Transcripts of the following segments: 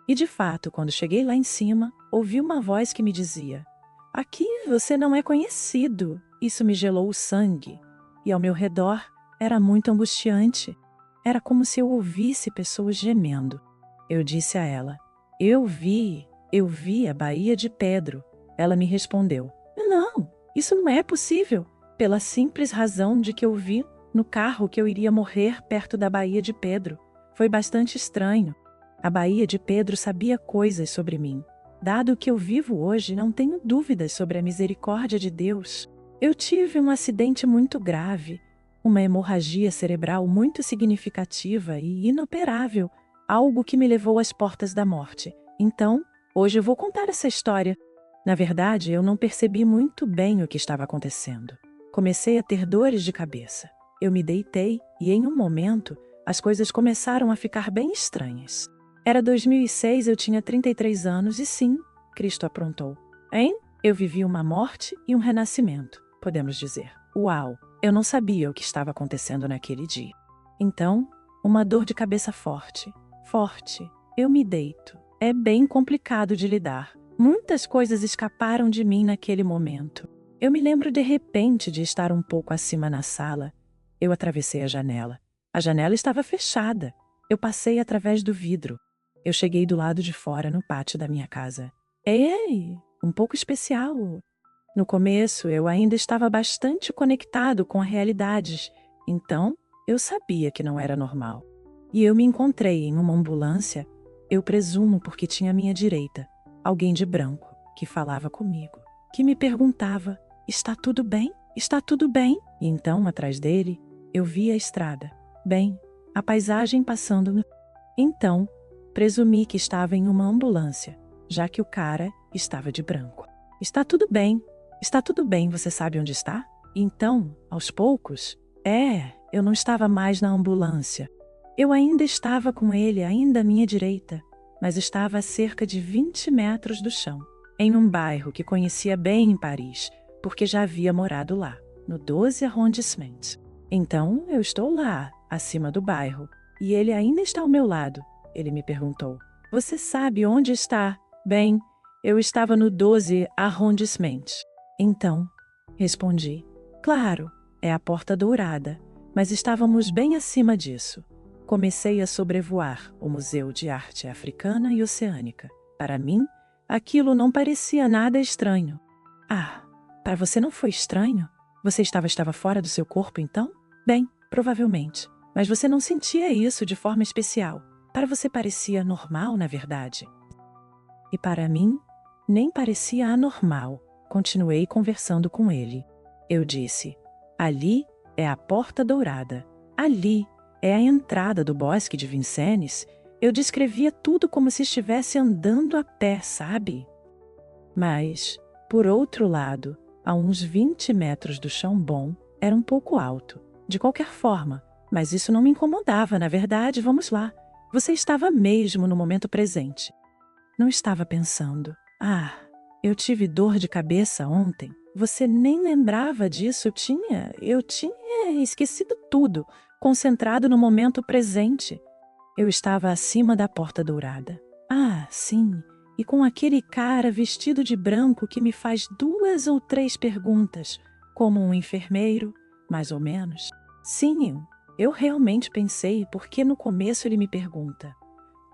E de fato, quando cheguei lá em cima, ouvi uma voz que me dizia: "Aqui você não é conhecido." Isso me gelou o sangue. E ao meu redor era muito angustiante. Era como se eu ouvisse pessoas gemendo. Eu disse a ela: eu vi a Baía de Pedro." Ela me respondeu: "Não, isso não é possível, pela simples razão de que eu vi no carro que eu iria morrer perto da Baía de Pedro. Foi bastante estranho. A Baía de Pedro sabia coisas sobre mim. Dado que eu vivo hoje, não tenho dúvidas sobre a misericórdia de Deus. Eu tive um acidente muito grave, uma hemorragia cerebral muito significativa e inoperável, algo que me levou às portas da morte. Então, hoje eu vou contar essa história." Na verdade, eu não percebi muito bem o que estava acontecendo. Comecei a ter dores de cabeça. Eu me deitei e, em um momento, as coisas começaram a ficar bem estranhas. Era 2006, eu tinha 33 anos e sim, Cristo aprontou. Hein? Eu vivi uma morte e um renascimento, podemos dizer. Uau! Eu não sabia o que estava acontecendo naquele dia. Então, uma dor de cabeça forte. Forte. Eu me deito. É bem complicado de lidar. Muitas coisas escaparam de mim naquele momento. Eu me lembro de repente de estar um pouco acima na sala. Eu atravessei a janela. A janela estava fechada. Eu passei através do vidro. Eu cheguei do lado de fora, no pátio da minha casa. Ei, um pouco especial. No começo, eu ainda estava bastante conectado com as realidades, então eu sabia que não era normal. E eu me encontrei em uma ambulância, eu presumo porque tinha à minha direita alguém de branco que falava comigo, que me perguntava: "Está tudo bem? Está tudo bem?" E então, atrás dele, eu vi a estrada. Bem, a paisagem passando. Então, presumi que estava em uma ambulância, já que o cara estava de branco. "Está tudo bem. Está tudo bem, você sabe onde está?" Então, aos poucos, eu não estava mais na ambulância. Eu ainda estava com ele, ainda à minha direita, mas estava a cerca de 20 metros do chão, em um bairro que conhecia bem em Paris, porque já havia morado lá, no 12 Arrondissement. Então, eu estou lá, acima do bairro, e ele ainda está ao meu lado. Ele me perguntou: "Você sabe onde está?" Bem, eu estava no 12 Arrondissement. Então, respondi: "Claro, é a Porta Dourada, mas estávamos bem acima disso." Comecei a sobrevoar o Museu de Arte Africana e Oceânica. Para mim, aquilo não parecia nada estranho. "Ah, para você não foi estranho? Você estava fora do seu corpo, então?" "Bem, provavelmente. Mas você não sentia isso de forma especial. Para você parecia normal, na verdade." E para mim, nem parecia anormal. Continuei conversando com ele. Eu disse: "Ali é a Porta Dourada. Ali é a entrada do Bosque de Vincennes." Eu descrevia tudo como se estivesse andando a pé, sabe? Mas, por outro lado, a uns 20 metros do chão bom, era um pouco alto. De qualquer forma, mas isso não me incomodava, na verdade. Vamos lá. Você estava mesmo no momento presente. Não estava pensando: "Ah, eu tive dor de cabeça ontem." Você nem lembrava disso. Eu tinha esquecido tudo, concentrado no momento presente. Eu estava acima da Porta Dourada. Ah, sim, e com aquele cara vestido de branco que me faz 2 ou 3 perguntas, como um enfermeiro, mais ou menos. Sim, eu realmente pensei, porque no começo ele me pergunta: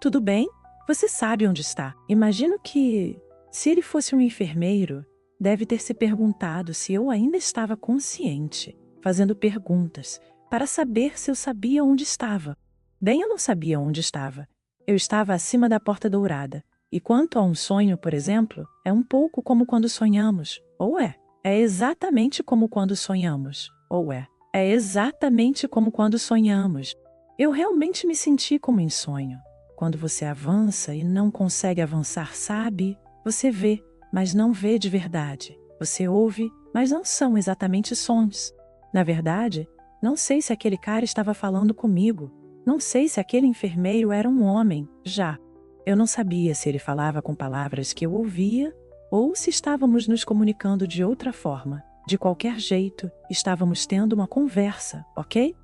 "Tudo bem? Você sabe onde está?" Imagino que, se ele fosse um enfermeiro, deve ter se perguntado se eu ainda estava consciente, fazendo perguntas, para saber se eu sabia onde estava. Bem, eu não sabia onde estava. Eu estava acima da Porta Dourada. E quanto a um sonho, por exemplo, é um pouco como quando sonhamos. Ou é exatamente como quando sonhamos. Ou é exatamente como quando sonhamos. Eu realmente me senti como em sonho. Quando você avança e não consegue avançar, sabe? Você vê, mas não vê de verdade. Você ouve, mas não são exatamente sons. Na verdade, não sei se aquele cara estava falando comigo. Não sei se aquele enfermeiro era um homem, já. Eu não sabia se ele falava com palavras que eu ouvia ou se estávamos nos comunicando de outra forma. De qualquer jeito, estávamos tendo uma conversa, ok?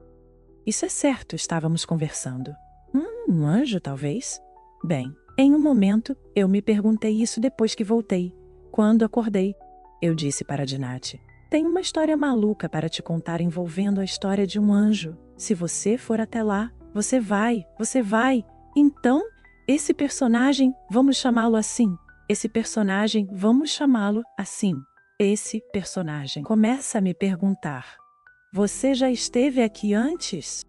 Isso é certo, estávamos conversando. Um anjo, talvez? Bem, Em um momento, eu me perguntei isso depois que voltei. Quando acordei, eu disse para Dinati: tem uma história maluca para te contar envolvendo a história de um anjo. Se você for até lá, você vai. Então, esse personagem, vamos chamá-lo assim. Esse personagem, vamos chamá-lo assim. Esse personagem começa a me perguntar: você já esteve aqui antes?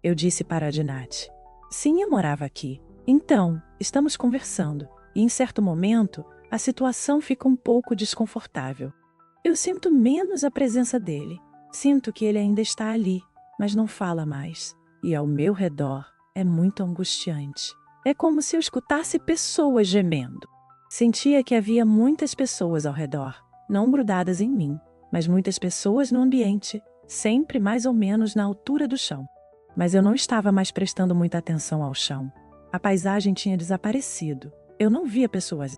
Eu disse para Dinati: sim, eu morava aqui. Então, estamos conversando, e em certo momento, a situação fica um pouco desconfortável. Eu sinto menos a presença dele. Sinto que ele ainda está ali, mas não fala mais. E ao meu redor é muito angustiante. É como se eu escutasse pessoas gemendo. Sentia que havia muitas pessoas ao redor, não grudadas em mim, mas muitas pessoas no ambiente, sempre mais ou menos na altura do chão. Mas eu não estava mais prestando muita atenção ao chão. A paisagem tinha desaparecido. Eu não via pessoas.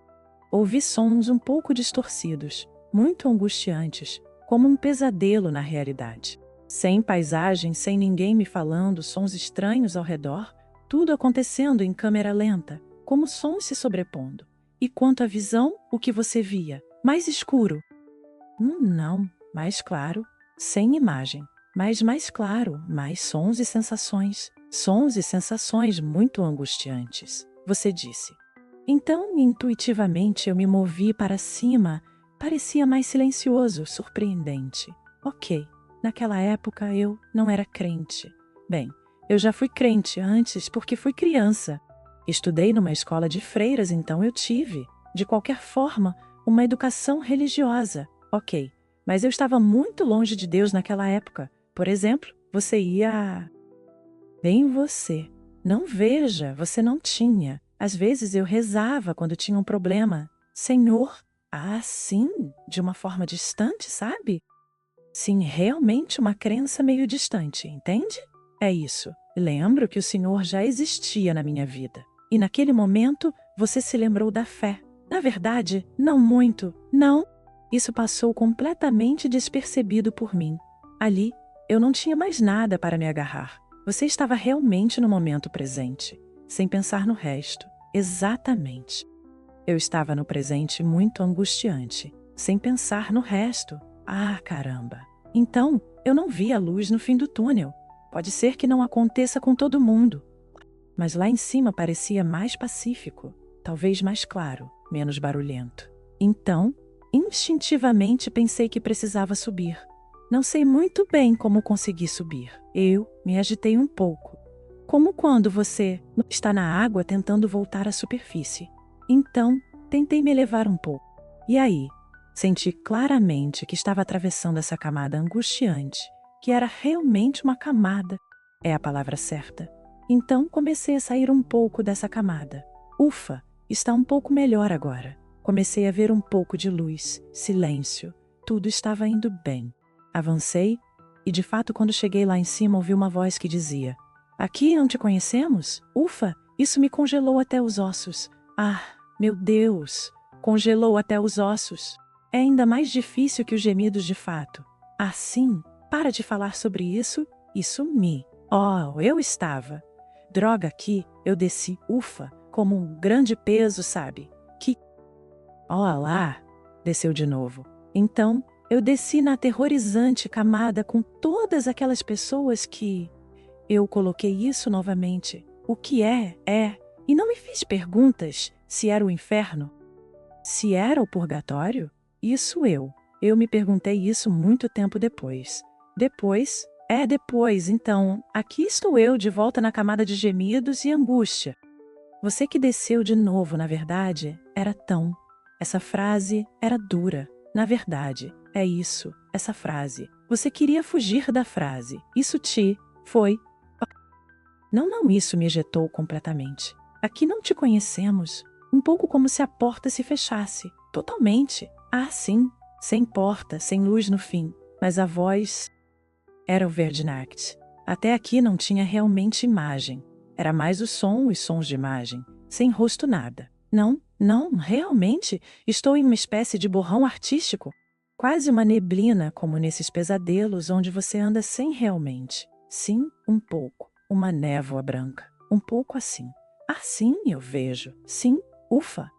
Ouvi sons um pouco distorcidos, muito angustiantes, como um pesadelo na realidade. Sem paisagem, sem ninguém me falando, sons estranhos ao redor, tudo acontecendo em câmera lenta, como sons se sobrepondo. E quanto à visão, o que você via? Mais escuro? Não, mais claro, sem imagem. Mas mais claro, mais sons e sensações. Sons e sensações muito angustiantes. Você disse. Então, intuitivamente, eu me movi para cima. Parecia mais silencioso, surpreendente. Ok, naquela época eu não era crente. Bem, eu já fui crente antes porque fui criança. Estudei numa escola de freiras, então eu tive, de qualquer forma, uma educação religiosa. Ok, mas eu estava muito longe de Deus naquela época. Por exemplo, você ia... Bem você. Não veja, você não tinha. Às vezes eu rezava quando tinha um problema. Senhor, sim, de uma forma distante, sabe? Sim, realmente uma crença meio distante, entende? É isso. Lembro que o Senhor já existia na minha vida. E naquele momento, você se lembrou da fé. Na verdade, não muito. Não. Isso passou completamente despercebido por mim. Ali, eu não tinha mais nada para me agarrar. Você estava realmente no momento presente, sem pensar no resto. Exatamente. Eu estava no presente muito angustiante, sem pensar no resto. Ah, caramba! Então, eu não vi a luz no fim do túnel. Pode ser que não aconteça com todo mundo. Mas lá em cima parecia mais pacífico, talvez mais claro, menos barulhento. Então, instintivamente pensei que precisava subir. Não sei muito bem como consegui subir. Eu me agitei um pouco, como quando você está na água tentando voltar à superfície. Então, tentei me elevar um pouco. E aí, senti claramente que estava atravessando essa camada angustiante, que era realmente uma camada, é a palavra certa. Então, comecei a sair um pouco dessa camada. Ufa, está um pouco melhor agora. Comecei a ver um pouco de luz, silêncio. Tudo estava indo bem. Avancei e, de fato, quando cheguei lá em cima, ouvi uma voz que dizia: aqui não te conhecemos? Ufa, isso me congelou até os ossos. Ah, meu Deus, congelou até os ossos. É ainda mais difícil que os gemidos de fato. Ah, sim, para de falar sobre isso e sumi. Oh, eu estava. Droga, aqui eu desci, ufa, como um grande peso, sabe? Que... Oh, lá, desceu de novo. Então, eu desci na aterrorizante camada com todas aquelas pessoas que... Eu coloquei isso novamente. O que é, é. E não me fiz perguntas se era o inferno. Se era o purgatório? Isso eu. Eu me perguntei isso muito tempo depois. Depois? Depois. Então, aqui estou eu de volta na camada de gemidos e angústia. Você que desceu de novo, na verdade, era tão. Essa frase era dura. Na verdade, é isso, essa frase. Você queria fugir da frase. Isso te foi. Não, isso me ejetou completamente. Aqui não te conhecemos. Um pouco como se a porta se fechasse. Totalmente. Ah, sim. Sem porta, sem luz no fim. Mas a voz era o Verdinact. Até aqui não tinha realmente imagem. Era mais o som, os sons de imagem. Sem rosto nada. Não, realmente estou em uma espécie de borrão artístico. Quase uma neblina, como nesses pesadelos onde você anda sem realmente. Sim, um pouco. Uma névoa branca. Um pouco assim. Ah, sim, eu vejo. Sim, ufa.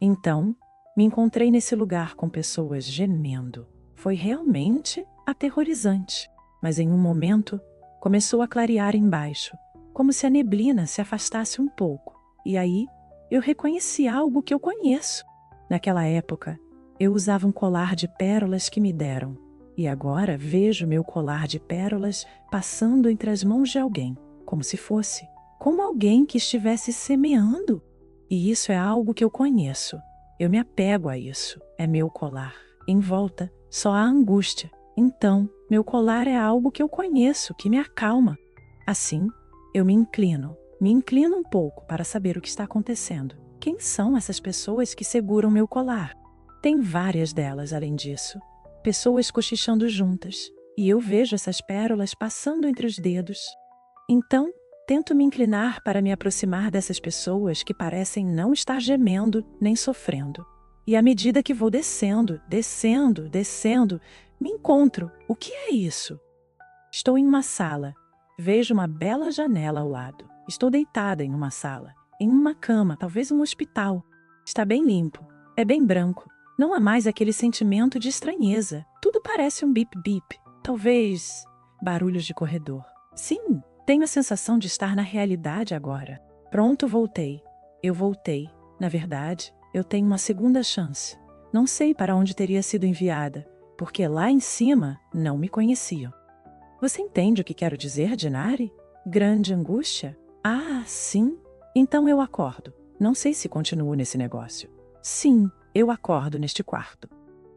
Então, me encontrei nesse lugar com pessoas gemendo. Foi realmente aterrorizante. Mas em um momento, começou a clarear embaixo, como se a neblina se afastasse um pouco. E aí, eu reconheci algo que eu conheço. Naquela época, eu usava um colar de pérolas que me deram. E agora vejo meu colar de pérolas passando entre as mãos de alguém, como se fosse, como alguém que estivesse semeando. E isso é algo que eu conheço. Eu me apego a isso. É meu colar. Em volta, só há angústia. Então, meu colar é algo que eu conheço, que me acalma. Assim, eu me inclino um pouco para saber o que está acontecendo. Quem são essas pessoas que seguram meu colar? Tem várias delas, além disso. Pessoas cochichando juntas. E eu vejo essas pérolas passando entre os dedos. Então, tento me inclinar para me aproximar dessas pessoas que parecem não estar gemendo nem sofrendo. E à medida que vou descendo, me encontro. O que é isso? Estou em uma sala. Vejo uma bela janela ao lado. Estou deitada em uma sala, em uma cama, talvez um hospital. Está bem limpo. É bem branco. Não há mais aquele sentimento de estranheza. Tudo parece um bip-bip. Talvez barulhos de corredor. Sim, tenho a sensação de estar na realidade agora. Pronto, voltei. Eu voltei. Na verdade, eu tenho uma segunda chance. Não sei para onde teria sido enviada, porque lá em cima não me conheciam. Você entende o que quero dizer, Dinari? Grande angústia? Ah, sim. Então eu acordo. Não sei se continuo nesse negócio. Sim, eu acordo neste quarto.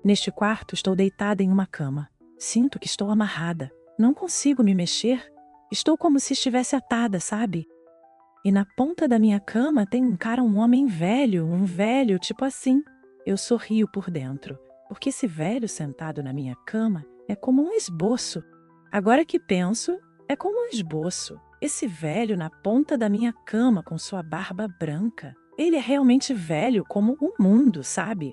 Neste quarto estou deitada em uma cama. Sinto que estou amarrada. Não consigo me mexer. Estou como se estivesse atada, sabe? E na ponta da minha cama tem um homem velho, um velho tipo assim. Eu sorrio por dentro, porque esse velho sentado na minha cama é como um esboço. Agora que penso, é como um esboço. Esse velho na ponta da minha cama com sua barba branca. Ele é realmente velho como o mundo, sabe?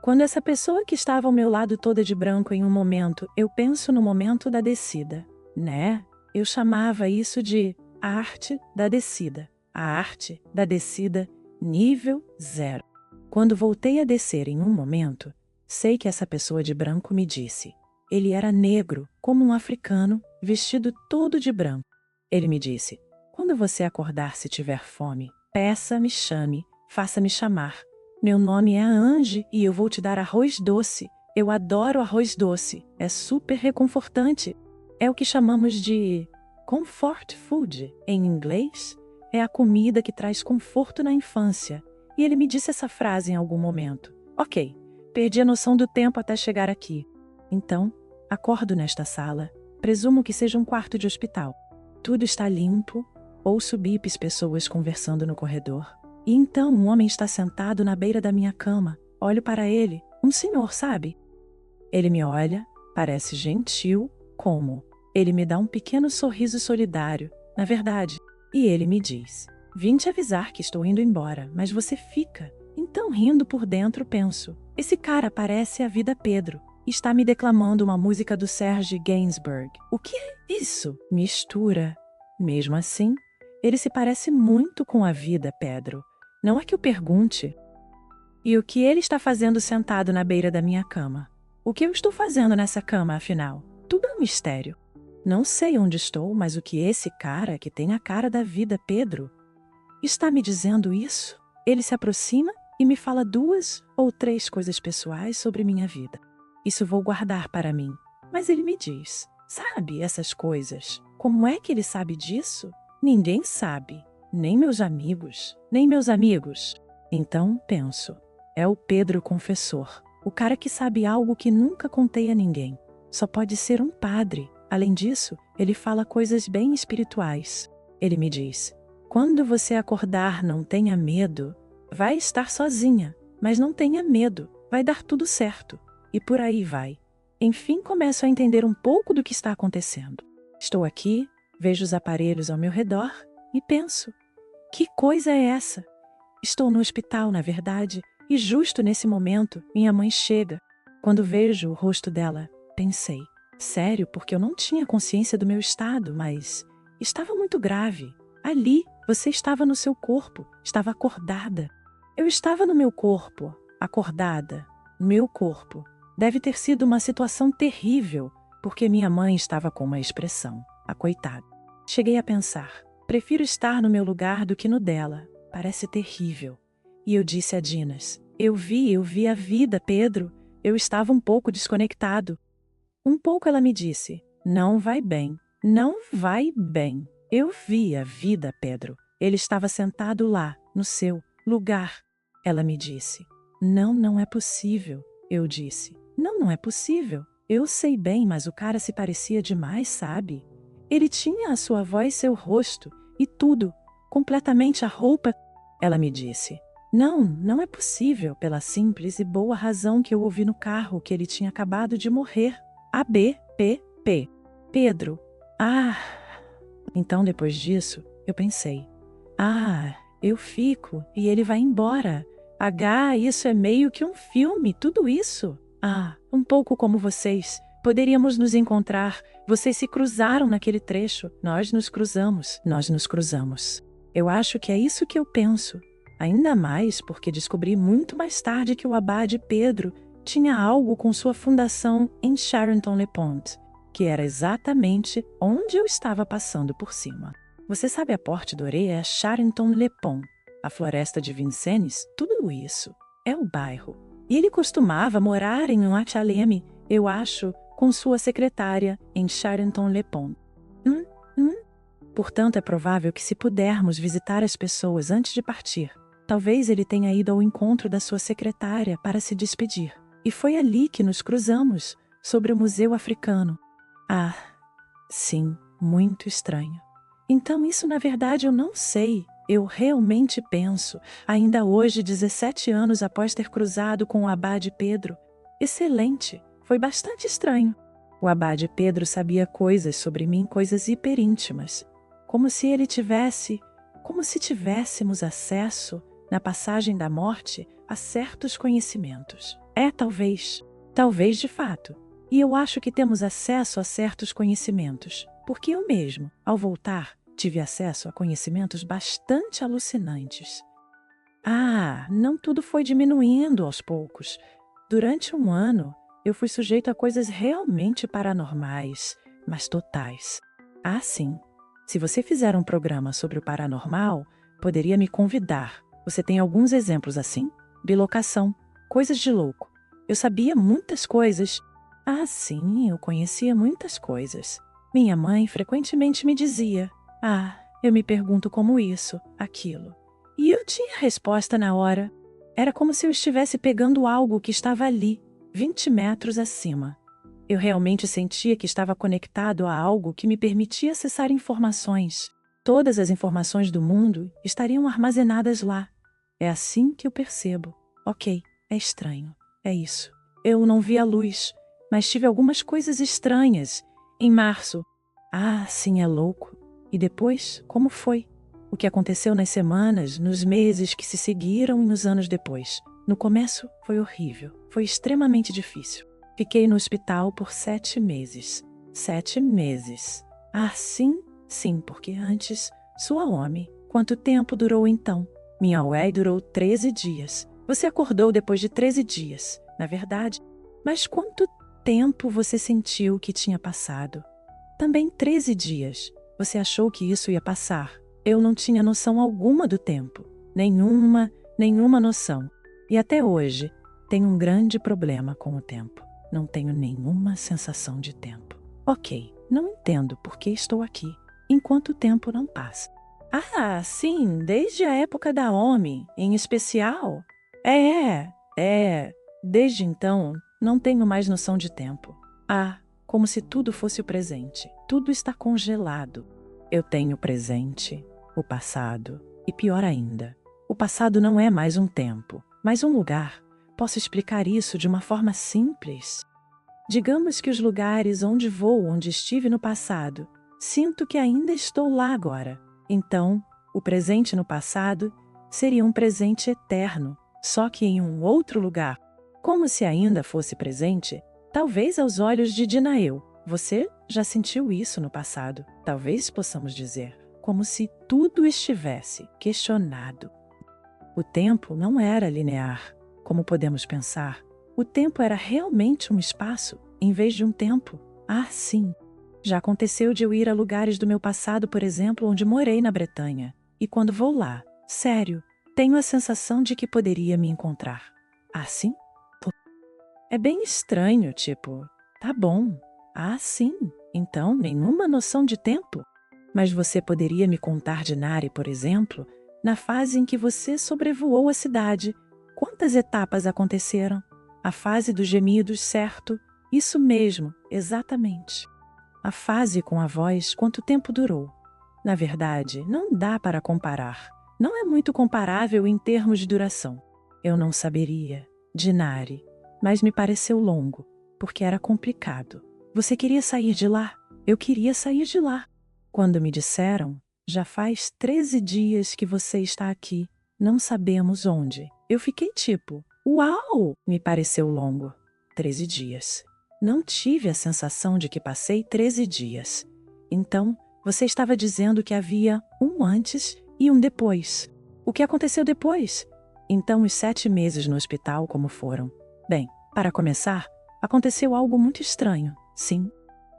Quando essa pessoa que estava ao meu lado toda de branco em um momento, eu penso no momento da descida, né? Eu chamava isso de a arte da descida. A arte da descida nível 0. Quando voltei a descer em um momento, sei que essa pessoa de branco me disse. Ele era negro, como um africano, vestido todo de branco. Ele me disse, quando você acordar se tiver fome, peça, me chame, faça-me chamar. Meu nome é Ange e eu vou te dar arroz doce. Eu adoro arroz doce. É super reconfortante. É o que chamamos de comfort food em inglês. É a comida que traz conforto na infância. E ele me disse essa frase em algum momento. Ok, perdi a noção do tempo até chegar aqui. Então, acordo nesta sala. Presumo que seja um quarto de hospital. Tudo está limpo. Ouço bips pessoas conversando no corredor. E então um homem está sentado na beira da minha cama. Olho para ele. Um senhor, sabe? Ele me olha, parece gentil, como? Ele me dá um pequeno sorriso solidário, na verdade. E ele me diz, vim te avisar que estou indo embora, mas você fica. Então, rindo por dentro, penso, esse cara parece a vida Pedro. Está me declamando uma música do Serge Gainsbourg. O que é isso? Mistura. Mesmo assim, ele se parece muito com a vida, Pedro. Não é que eu pergunte. E o que ele está fazendo sentado na beira da minha cama? O que eu estou fazendo nessa cama, afinal? Tudo é um mistério. Não sei onde estou, mas o que esse cara, que tem a cara da vida, Pedro, está me dizendo isso? Ele se aproxima e me fala 2 ou 3 coisas pessoais sobre minha vida. Isso vou guardar para mim. Mas ele me diz, sabe essas coisas? Como é que ele sabe disso? Ninguém sabe. Nem meus amigos, nem meus amigos. Então, penso, é o Pedro confessor, o cara que sabe algo que nunca contei a ninguém. Só pode ser um padre. Além disso, ele fala coisas bem espirituais. Ele me diz, quando você acordar, não tenha medo. Vai estar sozinha, mas não tenha medo. Vai dar tudo certo. E por aí vai. Enfim, começo a entender um pouco do que está acontecendo. Estou aqui, vejo os aparelhos ao meu redor e penso, que coisa é essa? Estou no hospital, na verdade, e justo nesse momento, minha mãe chega. Quando vejo o rosto dela, pensei, sério, porque eu não tinha consciência do meu estado, mas estava muito grave. Ali, Você estava no seu corpo, estava acordada. Eu estava no meu corpo, acordada. Meu corpo. Deve ter sido uma situação terrível, porque minha mãe estava com uma expressão, a coitada. Cheguei a pensar, prefiro estar no meu lugar do que no dela. Parece terrível. E eu disse a Dinas, eu vi a vida, Pedro. Eu estava um pouco desconectado. Um pouco ela me disse, não vai bem, não vai bem. Eu vi a vida, Pedro. Ele estava sentado lá, no seu lugar. Ela me disse, não é possível. Eu disse, não é possível. Eu sei bem, mas o cara se parecia demais, sabe? Ele tinha a sua voz, seu rosto e tudo, completamente a roupa. Ela me disse, não é possível, pela simples e boa razão que eu ouvi no carro que ele tinha acabado de morrer. ABPP. Pedro. Ah. Então, depois disso, eu pensei, eu fico e ele vai embora. Isso é meio que um filme, tudo isso. Um pouco como vocês. Poderíamos nos encontrar. Vocês se cruzaram naquele trecho. Nós nos cruzamos. Eu acho que é isso que eu penso. Ainda mais porque descobri muito mais tarde que o Abade Pedro tinha algo com sua fundação em Charenton-le-Pont, que era exatamente onde eu estava passando por cima. Você sabe, a Porte Dorée é Charenton-le-Pont, a floresta de Vincennes, tudo isso. É o bairro. E ele costumava morar em Noachialeme, eu acho, com sua secretária, em Charenton-le-Pont. Portanto, é provável que, se pudermos visitar as pessoas antes de partir, talvez ele tenha ido ao encontro da sua secretária para se despedir. E foi ali que nos cruzamos, sobre o Museu Africano. Sim, muito estranho. Então isso, na verdade, eu não sei. Eu realmente penso, ainda hoje, 17 anos após ter cruzado com o Abade Pedro. Excelente, foi bastante estranho. O Abade Pedro sabia coisas sobre mim, coisas hiperíntimas. Como se tivéssemos acesso, na passagem da morte, a certos conhecimentos. Talvez de fato. E eu acho que temos acesso a certos conhecimentos, porque eu mesmo, ao voltar, tive acesso a conhecimentos bastante alucinantes. Não tudo foi diminuindo aos poucos. Durante um ano, eu fui sujeito a coisas realmente paranormais, mas totais. Sim. Se você fizer um programa sobre o paranormal, poderia me convidar. Você tem alguns exemplos assim? Bilocação, coisas de louco. Eu sabia muitas coisas. Sim, eu conhecia muitas coisas. Minha mãe frequentemente me dizia, eu me pergunto como isso, aquilo. E eu tinha a resposta na hora. Era como se eu estivesse pegando algo que estava ali, 20 metros acima. Eu realmente sentia que estava conectado a algo que me permitia acessar informações. Todas as informações do mundo estariam armazenadas lá. É assim que eu percebo. Ok, é estranho. É isso. Eu não vi a luz, mas tive algumas coisas estranhas. Em março. Sim, é louco. E depois, como foi? O que aconteceu nas semanas, nos meses que se seguiram e nos anos depois? No começo, foi horrível. Foi extremamente difícil. Fiquei no hospital por 7 meses. 7 meses. Sim, porque antes, sua homem. Quanto tempo durou então? Minha UEI durou 13 dias. Você acordou depois de 13 dias, na verdade. Mas quanto tempo você sentiu que tinha passado? Também 13 dias. Você achou que isso ia passar. Eu não tinha noção alguma do tempo. Nenhuma noção. E até hoje, tenho um grande problema com o tempo. Não tenho nenhuma sensação de tempo. Ok, não entendo por que estou aqui, enquanto o tempo não passa. Sim, desde a época da OMI, em especial. Desde então, não tenho mais noção de tempo. Como se tudo fosse o presente. Tudo está congelado. Eu tenho o presente, o passado e, pior ainda, o passado não é mais um tempo, mas um lugar. Posso explicar isso de uma forma simples. Digamos que os lugares onde vou, onde estive no passado, sinto que ainda estou lá agora. Então, o presente no passado seria um presente eterno, só que em um outro lugar. Como se ainda fosse presente, talvez aos olhos de Dinael. Você já sentiu isso no passado, talvez possamos dizer. como se tudo estivesse questionado. O tempo não era linear, como podemos pensar. O tempo era realmente um espaço, em vez de um tempo. Ah, sim! Já aconteceu de eu ir a lugares do meu passado, por exemplo, onde morei na Bretanha. E quando vou lá, sério, tenho a sensação de que poderia me encontrar. Ah, sim? É bem estranho, tipo, tá bom. Ah, sim, então nenhuma noção de tempo. Mas você poderia me contar de Nari, por exemplo, na fase em que você sobrevoou a cidade. Quantas etapas aconteceram? A fase dos gemidos, certo? Isso mesmo, exatamente. A fase com a voz, quanto tempo durou? Na verdade, não dá para comparar. Não é muito comparável em termos de duração. Eu não saberia. De Nari. Mas me pareceu longo, porque era complicado. Você queria sair de lá? Eu queria sair de lá. Quando me disseram, já faz 13 dias que você está aqui, não sabemos onde. Eu fiquei tipo, uau! Me pareceu longo. 13 dias. Não tive a sensação de que passei 13 dias. Então, você estava dizendo que havia um antes e um depois. O que aconteceu depois? Então, os 7 meses no hospital, como foram? Bem, para começar, aconteceu algo muito estranho, sim.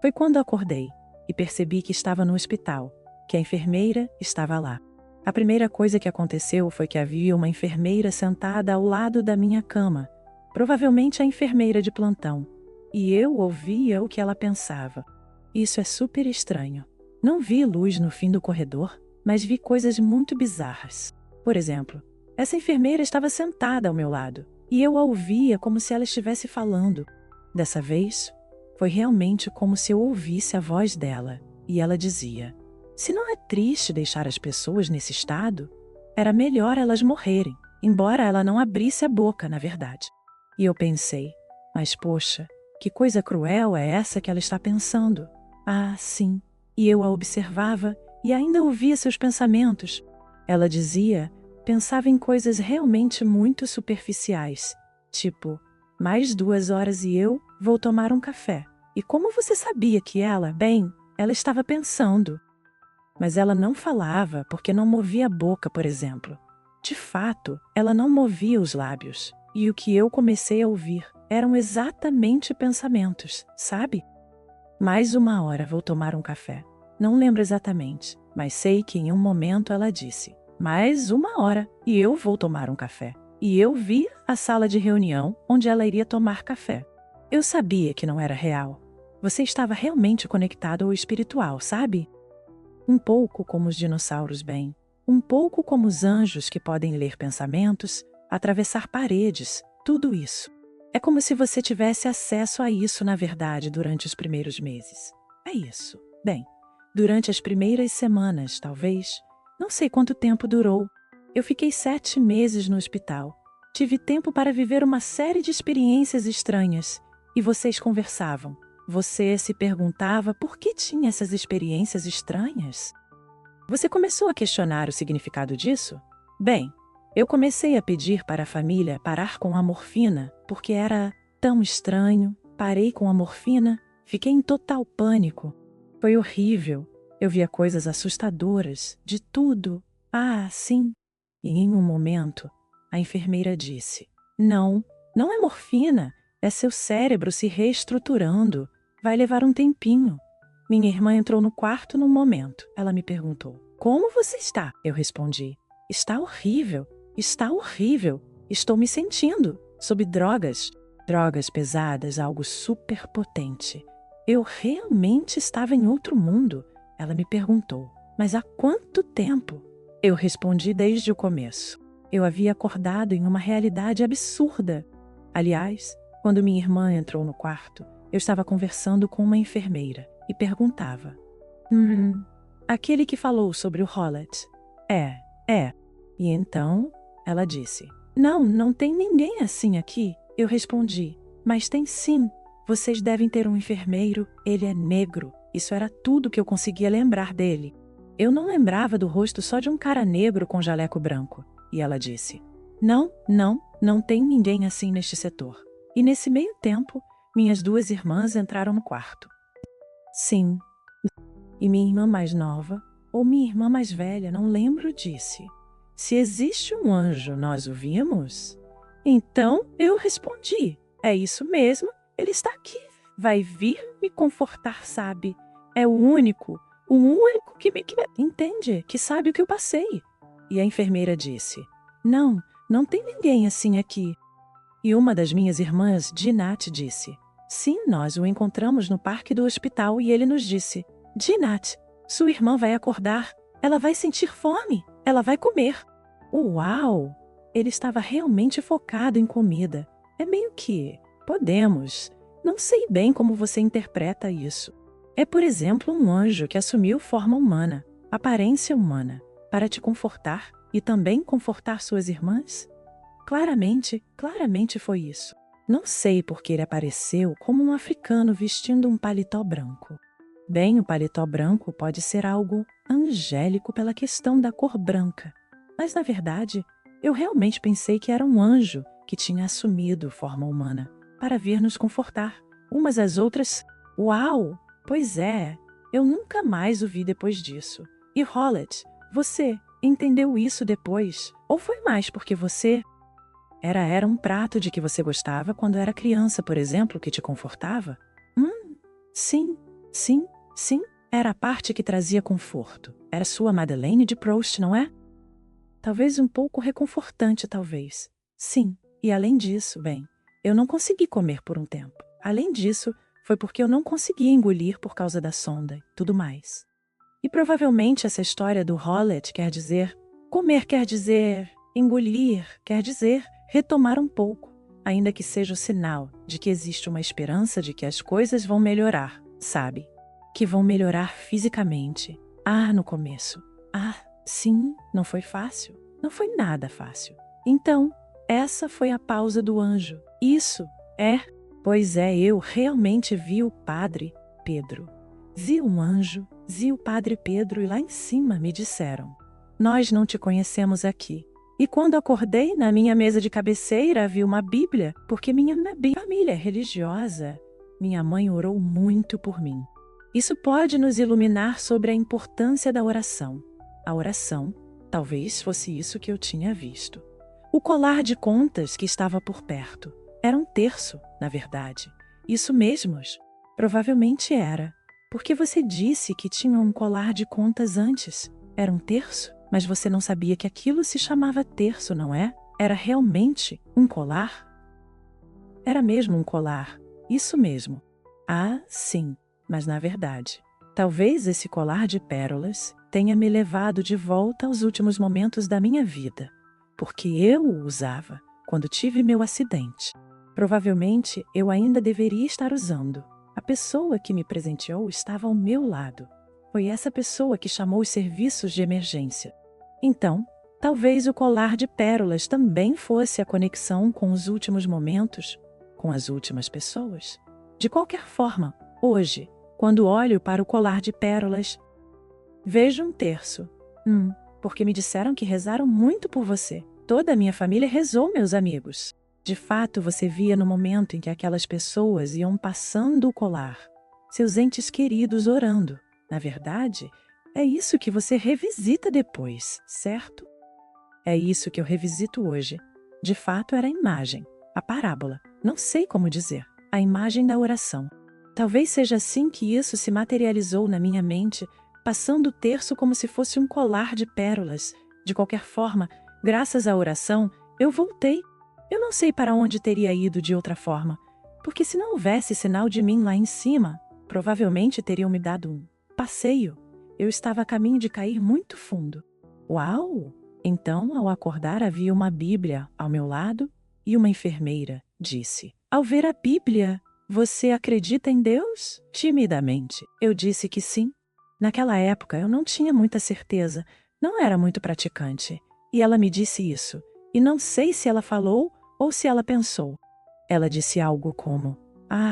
Foi quando acordei e percebi que estava no hospital, que a enfermeira estava lá. A primeira coisa que aconteceu foi que havia uma enfermeira sentada ao lado da minha cama, provavelmente a enfermeira de plantão, e eu ouvia o que ela pensava. Isso é super estranho. Não vi luz no fim do corredor, mas vi coisas muito bizarras. Por exemplo, essa enfermeira estava sentada ao meu lado, e eu a ouvia como se ela estivesse falando. Dessa vez, foi realmente como se eu ouvisse a voz dela, e ela dizia: se não é triste deixar as pessoas nesse estado, era melhor elas morrerem, embora ela não abrisse a boca, na verdade. E eu pensei, mas poxa, que coisa cruel é essa que ela está pensando? Ah, sim, e eu a observava e ainda ouvia seus pensamentos. Ela dizia, pensava em coisas realmente muito superficiais, tipo, mais 2 horas e eu vou tomar um café. E como você sabia que ela estava pensando? Mas ela não falava porque não movia a boca, por exemplo. De fato, ela não movia os lábios. E o que eu comecei a ouvir eram exatamente pensamentos, sabe? Mais 1 hora vou tomar um café. Não lembro exatamente, mas sei que em um momento ela disse: mais 1 hora e eu vou tomar um café. E eu vi a sala de reunião onde ela iria tomar café. Eu sabia que não era real. Você estava realmente conectado ao espiritual, sabe? Um pouco como os dinossauros, bem. Um pouco como os anjos que podem ler pensamentos, atravessar paredes, tudo isso. É como se você tivesse acesso a isso, na verdade, durante os primeiros meses. É isso. Bem, durante as primeiras semanas, talvez. Não sei quanto tempo durou. Eu fiquei 7 meses no hospital. Tive tempo para viver uma série de experiências estranhas. E vocês conversavam. Você se perguntava por que tinha essas experiências estranhas? Você começou a questionar o significado disso? Bem, eu comecei a pedir para a família parar com a morfina, porque era tão estranho. Parei com a morfina, fiquei em total pânico. Foi horrível. Eu via coisas assustadoras, de tudo. Ah, sim. E em um momento, a enfermeira disse: não, não é morfina, é seu cérebro se reestruturando. Vai levar um tempinho. Minha irmã entrou no quarto num momento. Ela me perguntou: como você está? Eu respondi: está horrível, está horrível. Estou me sentindo sob drogas. Drogas pesadas, algo super potente. Eu realmente estava em outro mundo. Ela me perguntou: mas há quanto tempo? Eu respondi desde o começo. Eu havia acordado em uma realidade absurda. Aliás, quando minha irmã entrou no quarto, eu estava conversando com uma enfermeira e perguntava: aquele que falou sobre o Hollett? É. E então, ela disse: não, não tem ninguém assim aqui. Eu respondi: mas tem sim. Vocês devem ter um enfermeiro, ele é negro. Isso era tudo que eu conseguia lembrar dele. Eu não lembrava do rosto só de um cara negro com jaleco branco. E ela disse: não tem ninguém assim neste setor. E nesse meio tempo, minhas 2 irmãs entraram no quarto. Sim. E minha irmã mais nova, ou minha irmã mais velha, não lembro, disse: se existe um anjo, nós o vimos? Então eu respondi: é isso mesmo, ele está aqui. Vai vir me confortar, sabe? É o único que me entende, que sabe o que eu passei. E a enfermeira disse: não, não tem ninguém assim aqui. E uma das minhas irmãs, Dinat, disse: sim, nós o encontramos no parque do hospital e ele nos disse: Dinat, sua irmã vai acordar, ela vai sentir fome, ela vai comer. Uau! Ele estava realmente focado em comida. É meio que podemos. Não sei bem como você interpreta isso. É, por exemplo, um anjo que assumiu forma humana, aparência humana, para te confortar e também confortar suas irmãs? Claramente foi isso. Não sei por que ele apareceu como um africano vestindo um paletó branco. Bem, o paletó branco pode ser algo angélico pela questão da cor branca. Mas, na verdade, eu realmente pensei que era um anjo que tinha assumido forma humana para vir nos confortar. Umas às outras. Uau! Pois é, eu nunca mais o vi depois disso. E Hollet, você entendeu isso depois? Ou foi mais porque você... Era um prato de que você gostava quando era criança, por exemplo, que te confortava? Sim, sim, sim. Era a parte que trazia conforto. Era sua Madeleine de Proust, não é? Talvez um pouco reconfortante, talvez. Sim, e além disso, bem, eu não consegui comer por um tempo. Além disso, foi porque eu não conseguia engolir por causa da sonda e tudo mais. E provavelmente essa história do Hollet quer dizer... Comer quer dizer... Engolir quer dizer retomar um pouco, ainda que seja o sinal de que existe uma esperança de que as coisas vão melhorar, sabe? Que vão melhorar fisicamente. No começo. Sim, não foi fácil. Não foi nada fácil. Então, essa foi a pausa do anjo. Isso é... Pois é, eu realmente vi o Padre Pedro. Vi um anjo, vi o Padre Pedro e lá em cima me disseram: nós não te conhecemos aqui. E quando acordei, na minha mesa de cabeceira, vi uma Bíblia, porque minha família é religiosa. Minha mãe orou muito por mim. Isso pode nos iluminar sobre a importância da oração. A oração, talvez fosse isso que eu tinha visto. O colar de contas que estava por perto. Era um terço, na verdade. Isso mesmos. Provavelmente era. Porque você disse que tinha um colar de contas antes. Era um terço? Mas você não sabia que aquilo se chamava terço, não é? Era realmente um colar? Era mesmo um colar. Isso mesmo. Sim. Mas na verdade, talvez esse colar de pérolas tenha me levado de volta aos últimos momentos da minha vida. Porque eu o usava quando tive meu acidente. Provavelmente eu ainda deveria estar usando. A pessoa que me presenteou estava ao meu lado. Foi essa pessoa que chamou os serviços de emergência. Então, talvez o colar de pérolas também fosse a conexão com os últimos momentos, com as últimas pessoas. De qualquer forma, hoje, quando olho para o colar de pérolas, vejo um terço. Porque me disseram que rezaram muito por você. Toda a minha família rezou, meus amigos. De fato, você via no momento em que aquelas pessoas iam passando o colar, seus entes queridos orando. Na verdade, é isso que você revisita depois, certo? É isso que eu revisito hoje. De fato, era a imagem, a parábola, não sei como dizer, a imagem da oração. Talvez seja assim que isso se materializou na minha mente, passando o terço como se fosse um colar de pérolas. De qualquer forma, graças à oração, eu voltei. Eu não sei para onde teria ido de outra forma, porque se não houvesse sinal de mim lá em cima, provavelmente teriam me dado um passeio. Eu estava a caminho de cair muito fundo. Uau! Então, ao acordar, havia uma Bíblia ao meu lado e uma enfermeira disse: ao ver a Bíblia, você acredita em Deus? Timidamente, eu disse que sim. Naquela época, eu não tinha muita certeza, não era muito praticante. E ela me disse isso, e não sei se ela falou ou se ela pensou. Ela disse algo como: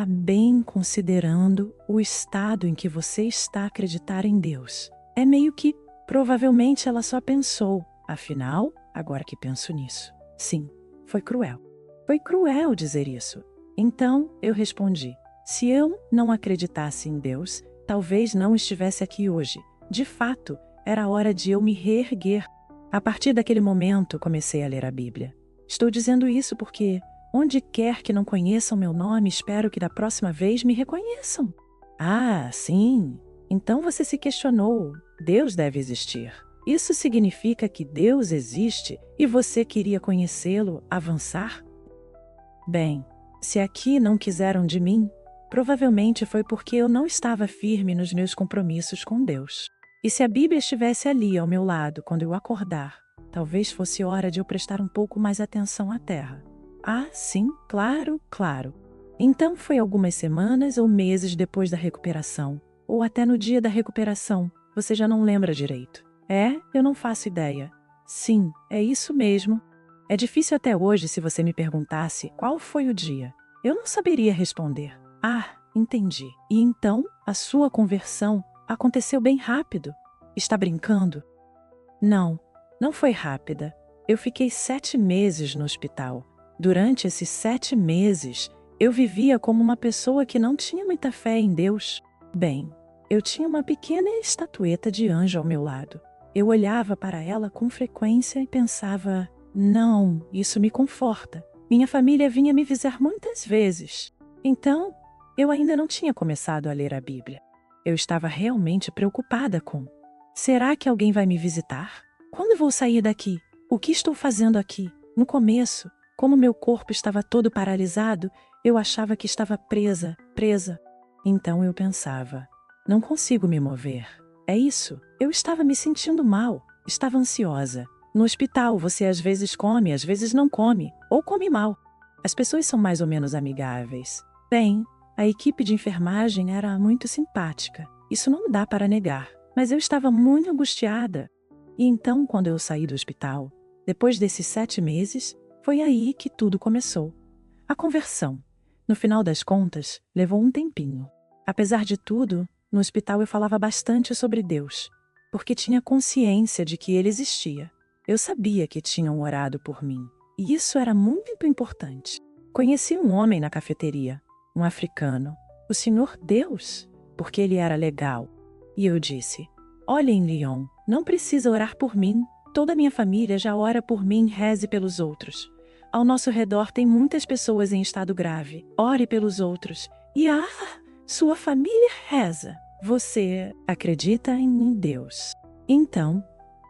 bem, considerando o estado em que você está a acreditar em Deus. É meio que, provavelmente ela só pensou. Afinal, agora que penso nisso. Sim, foi cruel. Foi cruel dizer isso. Então, eu respondi: se eu não acreditasse em Deus, talvez não estivesse aqui hoje. De fato, Era hora de eu me reerguer. A partir daquele momento, comecei a ler a Bíblia. Estou dizendo isso porque, onde quer que não conheçam meu nome, espero que da próxima vez me reconheçam. Ah, sim. Então você se questionou. Deus deve existir. Isso significa que Deus existe e você queria conhecê-lo, avançar? Bem, se aqui não quiseram de mim, provavelmente foi porque eu não estava firme nos meus compromissos com Deus. E se a Bíblia estivesse ali ao meu lado quando eu acordar, talvez fosse hora de eu prestar um pouco mais atenção à terra. Ah, sim, claro, claro. Então foi algumas semanas ou meses depois da recuperação, ou até no dia da recuperação, você já não lembra direito. É, eu não faço ideia. Sim, é isso mesmo. É difícil até hoje se você me perguntasse qual foi o dia. Eu não saberia responder. Ah, entendi. E então, a sua conversão aconteceu bem rápido. Está brincando? Não, não foi rápida. Eu fiquei 7 meses no hospital. Durante esses 7 meses, eu vivia como uma pessoa que não tinha muita fé em Deus. Bem, eu tinha uma pequena estatueta de anjo ao meu lado. Eu olhava para ela com frequência e pensava: não, isso me conforta. Minha família vinha me visitar muitas vezes. Então, eu ainda não tinha começado a ler a Bíblia. Eu estava realmente preocupada com: será que alguém vai me visitar? Quando vou sair daqui? O que estou fazendo aqui? No começo, como meu corpo estava todo paralisado, eu achava que estava presa. Então eu pensava: não consigo me mover. É isso, eu estava me sentindo mal, estava ansiosa. No hospital, você às vezes come, às vezes não come, ou come mal. As pessoas são mais ou menos amigáveis. Bem, a equipe de enfermagem era muito simpática. Isso não dá para negar. Mas eu estava muito angustiada. E então, quando eu saí do hospital, depois desses 7 meses, foi aí que tudo começou. A conversão. No final das contas, levou um tempinho. Apesar de tudo, no hospital eu falava bastante sobre Deus, porque tinha consciência de que Ele existia. Eu sabia que tinham orado por mim, e isso era muito importante. Conheci um homem na cafeteria, um africano, o Senhor Deus, porque ele era legal. E eu disse: olhem, Leon, não precisa orar por mim. Toda a minha família já ora por mim, reze pelos outros. Ao nosso redor tem muitas pessoas em estado grave. Ore pelos outros. E sua família reza. Você acredita em Deus. Então,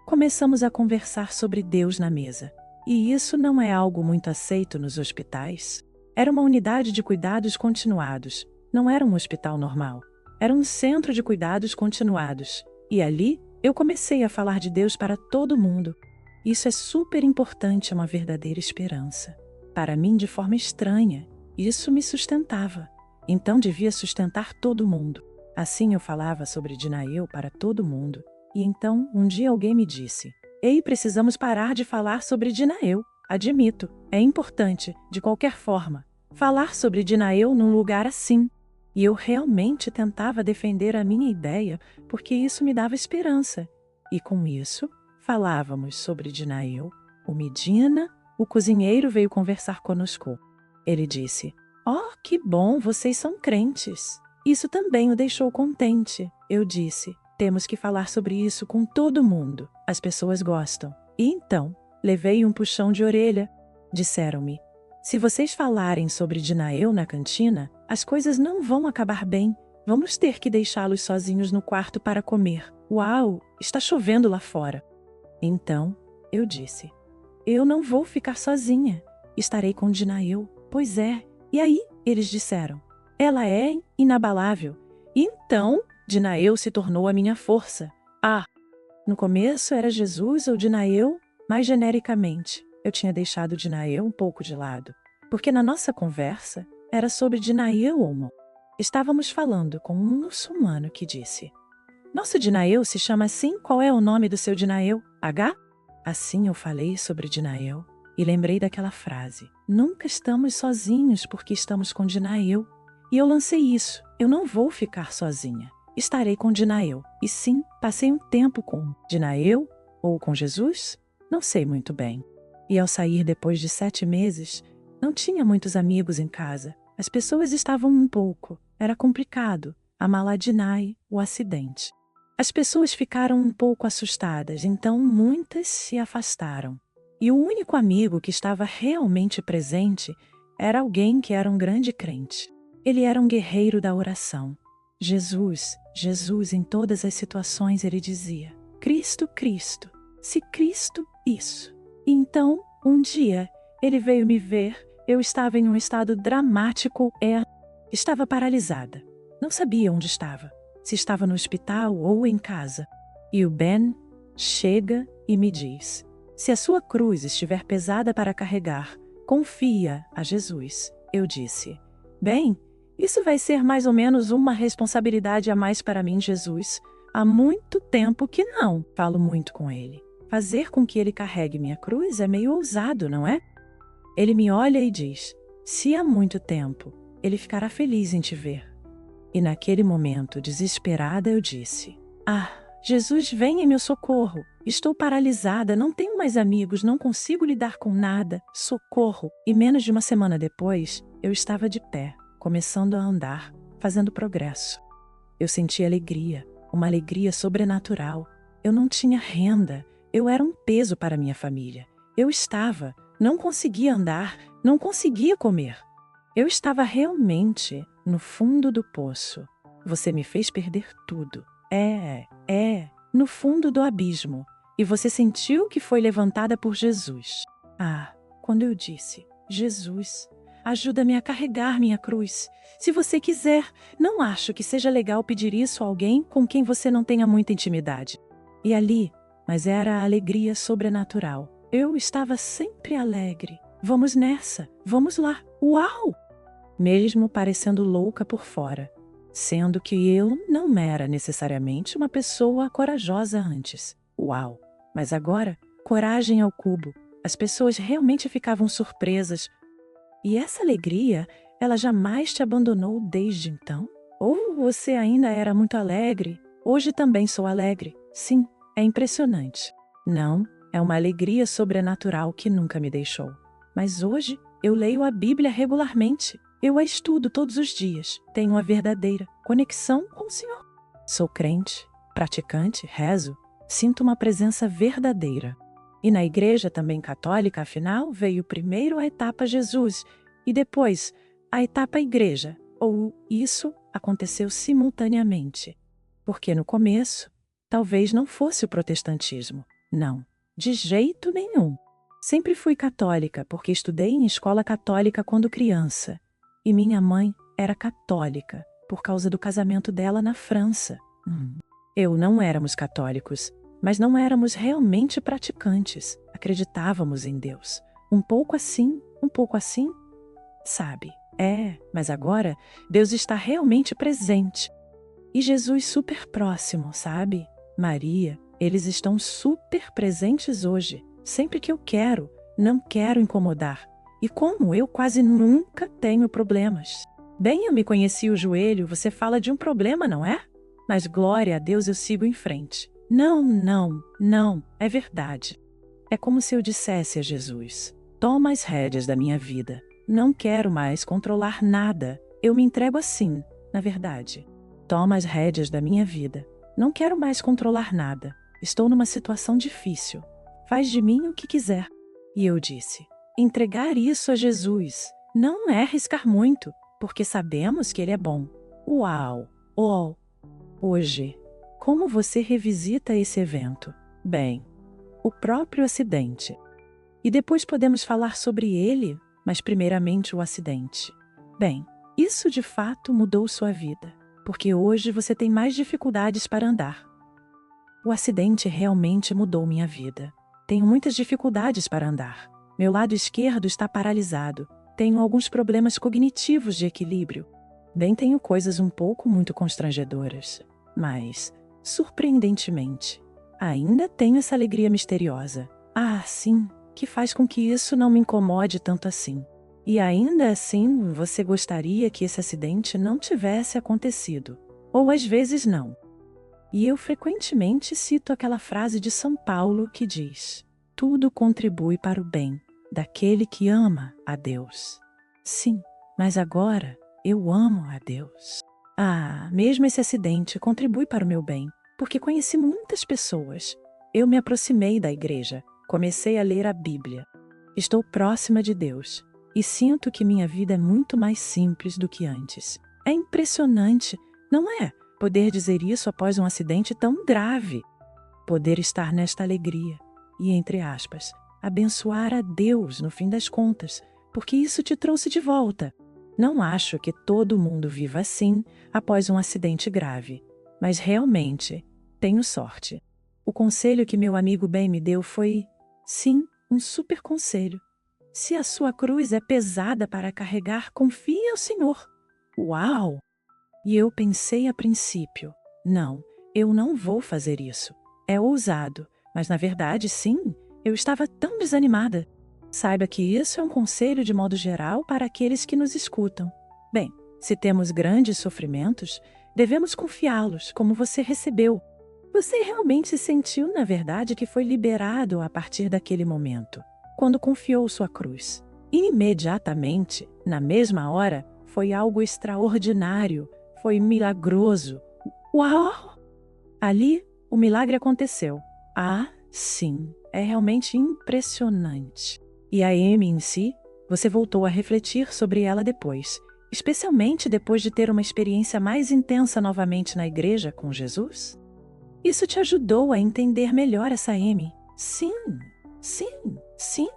começamos a conversar sobre Deus na mesa. E isso não é algo muito aceito nos hospitais. Era uma unidade de cuidados continuados. Não era um hospital normal. Era um centro de cuidados continuados. E ali, eu comecei a falar de Deus para todo mundo. Isso é super importante, é uma verdadeira esperança. Para mim, de forma estranha, isso me sustentava. Então devia sustentar todo mundo. Assim eu falava sobre Dinael para todo mundo. E então, um dia alguém me disse: ei, precisamos parar de falar sobre Dinael. Admito, é importante, de qualquer forma, falar sobre Dinael num lugar assim. E eu realmente tentava defender a minha ideia, porque isso me dava esperança. E com isso, falávamos sobre Dinael. O Medina, o cozinheiro, veio conversar conosco. Ele disse: oh, que bom, vocês são crentes. Isso também o deixou contente. Eu disse: temos que falar sobre isso com todo mundo. As pessoas gostam. E então, levei um puxão de orelha. Disseram-me: se vocês falarem sobre Dinael na cantina, as coisas não vão acabar bem. Vamos ter que deixá-los sozinhos no quarto para comer. Uau, está chovendo lá fora. Então, eu disse: eu não vou ficar sozinha. Estarei com Dinael. Pois é. E aí, eles disseram: ela é inabalável. E então, Dinael se tornou a minha força. No começo era Jesus ou Dinael, mais genericamente. Eu tinha deixado Dinael um pouco de lado, porque na nossa conversa era sobre Dinael ou não. Estávamos falando com um muçulmano que disse: nosso Dinael se chama assim, qual é o nome do seu Dinael? H? Assim eu falei sobre Dinael e lembrei daquela frase: nunca estamos sozinhos porque estamos com Dinael. E eu lancei isso: eu não vou ficar sozinha. Estarei com Dinael. E sim, passei um tempo com Dinael ou com Jesus? Não sei muito bem. E ao sair depois de 7 meses, não tinha muitos amigos em casa. As pessoas estavam um pouco. Era complicado. A mala Dinai, o acidente. As pessoas ficaram um pouco assustadas, então muitas se afastaram. E o único amigo que estava realmente presente era alguém que era um grande crente. Ele era um guerreiro da oração. Jesus, Jesus, em todas as situações ele dizia: Cristo, Cristo, se Cristo, isso. E então, um dia, ele veio me ver, eu estava em um estado dramático, estava paralisada. Não sabia onde estava, se estava no hospital ou em casa. E o Ben chega e me diz: se a sua cruz estiver pesada para carregar, confia a Jesus. Eu disse: bem, isso vai ser mais ou menos uma responsabilidade a mais para mim, Jesus. Há muito tempo que não falo muito com ele. Fazer com que ele carregue minha cruz é meio ousado, não é? Ele me olha e diz: se há muito tempo, ele ficará feliz em te ver. E naquele momento, desesperada, eu disse: ah, Jesus, vem em meu socorro. Estou paralisada, não tenho mais amigos, não consigo lidar com nada. Socorro! E menos de uma semana depois, eu estava de pé, começando a andar, fazendo progresso. Eu senti alegria, uma alegria sobrenatural. Eu não tinha renda, eu era um peso para minha família. Não conseguia andar, não conseguia comer. Eu estava realmente no fundo do poço. Você me fez perder tudo. No fundo do abismo. E você sentiu que foi levantada por Jesus. Ah, quando eu disse: Jesus, ajuda-me a carregar minha cruz. Se você quiser, não acho que seja legal pedir isso a alguém com quem você não tenha muita intimidade. E ali, mas era a alegria sobrenatural. Eu estava sempre alegre. Vamos nessa, vamos lá. Uau! Mesmo parecendo louca por fora, sendo que eu não era necessariamente uma pessoa corajosa antes. Uau! Mas agora, coragem ao cubo. As pessoas realmente ficavam surpresas. E essa alegria, ela jamais te abandonou desde então? Ou você ainda era muito alegre? Hoje também sou alegre. Sim, é impressionante. Não, é uma alegria sobrenatural que nunca me deixou. Mas hoje eu leio a Bíblia regularmente. Eu a estudo todos os dias. Tenho uma verdadeira conexão com o Senhor. Sou crente, praticante, rezo. Sinto uma presença verdadeira. E na igreja também católica, afinal, veio primeiro a etapa Jesus e depois a etapa igreja. Ou isso aconteceu simultaneamente. Porque no começo, talvez não fosse o protestantismo. Não, de jeito nenhum. Sempre fui católica porque estudei em escola católica quando criança. E minha mãe era católica por causa do casamento dela na França. Eu não éramos católicos, mas não éramos realmente praticantes. Acreditávamos em Deus. Um pouco assim, sabe? Mas agora Deus está realmente presente. E Jesus super próximo, sabe? Maria, eles estão super presentes hoje. Sempre que eu quero, não quero incomodar. E como eu quase nunca tenho problemas. Bem, eu me conheci o joelho, você fala de um problema, não é? Mas glória a Deus eu sigo em frente. Não, é verdade. É como se eu dissesse a Jesus: toma as rédeas da minha vida. Não quero mais controlar nada. Eu me entrego assim, na verdade. Toma as rédeas da minha vida. Não quero mais controlar nada. Estou numa situação difícil. Faz de mim o que quiser. E eu disse: entregar isso a Jesus não é arriscar muito, porque sabemos que Ele é bom. Uau! Hoje, como você revisita esse evento? Bem, o próprio acidente. E depois podemos falar sobre ele, mas primeiramente o acidente. Bem, isso de fato mudou sua vida, porque hoje você tem mais dificuldades para andar. O acidente realmente mudou minha vida. Tenho muitas dificuldades para andar. Meu lado esquerdo está paralisado. Tenho alguns problemas cognitivos de equilíbrio. Bem, tenho coisas um pouco muito constrangedoras. Mas, surpreendentemente, ainda tenho essa alegria misteriosa. Ah, sim, que faz com que isso não me incomode tanto assim. E ainda assim, você gostaria que esse acidente não tivesse acontecido. Ou às vezes não. E eu frequentemente cito aquela frase de São Paulo que diz: tudo contribui para o bem daquele que ama a Deus. Sim, mas agora eu amo a Deus. Ah, mesmo esse acidente contribui para o meu bem, porque conheci muitas pessoas. Eu me aproximei da igreja, comecei a ler a Bíblia. Estou próxima de Deus e sinto que minha vida é muito mais simples do que antes. É impressionante, não é? Poder dizer isso após um acidente tão grave. Poder estar nesta alegria e, entre aspas, abençoar a Deus no fim das contas, porque isso te trouxe de volta. Não acho que todo mundo viva assim após um acidente grave, mas realmente tenho sorte. O conselho que meu amigo Ben me deu foi, sim, um super conselho. Se a sua cruz é pesada para carregar, confie ao Senhor. Uau! E eu pensei a princípio, não, eu não vou fazer isso. É ousado, mas na verdade, sim, eu estava tão desanimada. Saiba que isso é um conselho de modo geral para aqueles que nos escutam. Bem, se temos grandes sofrimentos, devemos confiá-los como você recebeu. Você realmente sentiu, na verdade, que foi liberado a partir daquele momento, quando confiou sua cruz. E imediatamente, na mesma hora, foi algo extraordinário, foi milagroso. Uau! Ali, o milagre aconteceu. Ah, sim, é realmente impressionante. E a Amy em si, você voltou a refletir sobre ela depois, especialmente depois de ter uma experiência mais intensa novamente na igreja com Jesus? Isso te ajudou a entender melhor essa Amy? Sim, sim, sim.